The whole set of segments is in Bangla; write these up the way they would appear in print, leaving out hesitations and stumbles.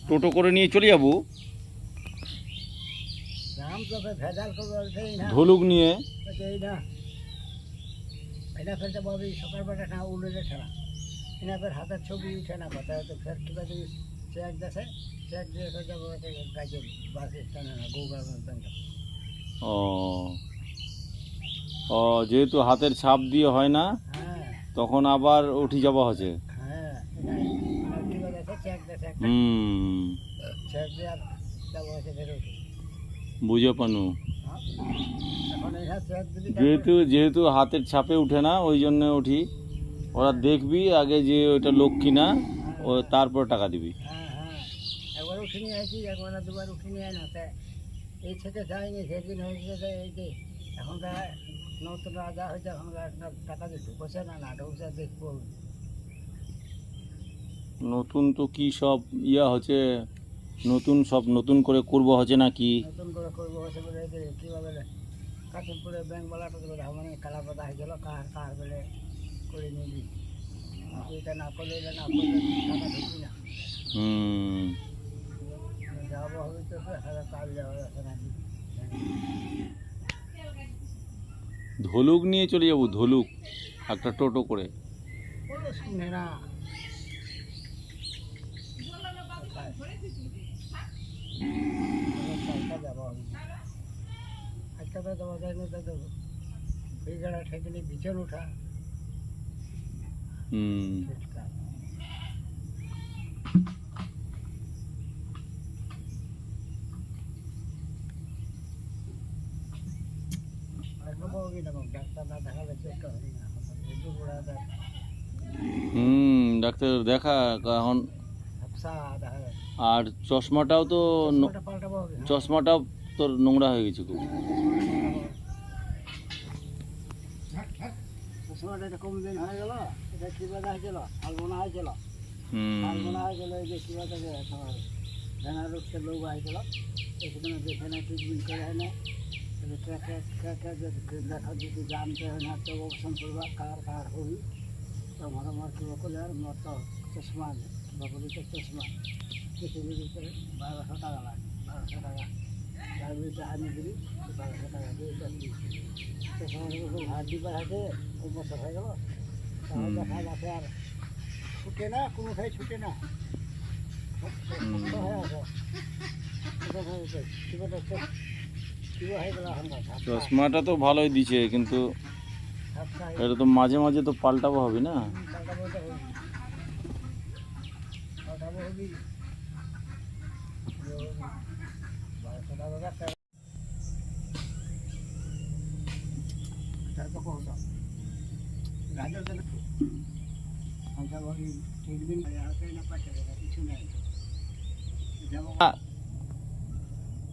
টোটো করে নিয়ে চলে যাবো ধলুক নিয়ে। সকালবেলা না উঠলে ছাড়া এনাদের হাতের ছবি উঠে না কথা হয়তো ফের কিবা যদি চেক দেখে চেক দিয়ে যাবো গাছে বাস স্ট্যান্ডে না গৌগাঁও ব্যাংক। ও ও যেহেতু হাতের ছাপ দিয়ে হয় না হ্যাঁ তখন আবার উঠি যাওয়া হচ্ছে। হ্যাঁ কিবা দেখে চেক দেখে চেক দিয়ে আর যাবো হচ্ছে বেরোতে বুঝে পানু। এখন এখানে চেক যদি যেহেতু হাতের ছাপে উঠে না ওই জন্য উঠি। ওরা দেখবি আগে যে ওইটা লোক কিনা ও তারপর টাকা দিবি। হ্যাঁ হ্যাঁ একবার উঠে নিয়ে আসি একবার না দুবার উঠে নিয়ে আয় না তা এই থেকে যায়নি সেদিন হয়েছে এই যে এখনকার নতুন রাজা হয়েছে এখনকার টাকা দিয়ে ঢুকছে না না ঢুকছে দেখবো। নতুন তো কি সব ইয়া হচ্ছে নতুন সব নতুন করে করবো হচ্ছে না কি নতুন করে করবো হচ্ছে বলে এই যে কীভাবে কাশিমপুরে ব্যাংকওয়ালাটা তো মানে কালা পাতা হয়েছিল কার কার বলে করে নিবি এটা না করলে টাকা ঢুকবি না। যাবো হবে তো কাজ যাওয়া যাচ্ছে নাকি ধলুক নিয়ে চলে যাবো ধলুক একটা টোটো করে। শুনে না যাবো আজকে তো যাওয়া যায় না তো এই গাড়া ঠেকে বিছান ওঠা ডাক্তার দেখা এখন। আর চশমাটাও তো চশমাটাও তোর নোংরা হয়ে গেছে খুব। চশমাটা কম দিন হয়ে গেল এটা কিবা হয়েছিল আলবোনা হয়েছিল আলবোনা হয়ে গেল এই যে কিবা থেকে বেনারসের লোক হয়েছিল সেখানে যেখানে ট্রিটমেন্ট করে হয় না দেখা যদি জানতে হয় না তো অপশন করবা কার কার হবি তো আমার কিবা করলে আর মর তো চশমা বাবুরিতে চশমা কিছু যদি 1200 টাকা লাগে 1200 টাকা তার বিরুদ্ধে হানি দিবি 1200 টাকা দিয়ে চশমা হাত দিবার হাতে ওই বছর হয়ে গেল তাহলে দেখা যাচ্ছে আর ছুটে না কোনোটাই ছুটে না হয়ে আছে চশমাটা তো ভালোই দিছে কিন্তু এটা তো মাঝে মাঝে তো পাল্টাবো হবে না।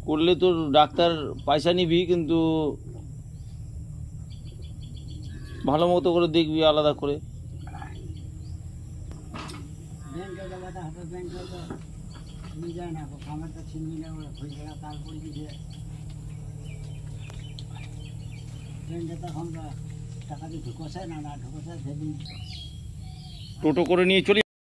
করলে তোর ডাক্তার পয়সা নিবি কিন্তু ভালো মতো করে দেখবি আলাদা করে। টাকা দিয়ে ঢুকছে না না ঢুকছে সেদিন টোটো করে নিয়ে চলে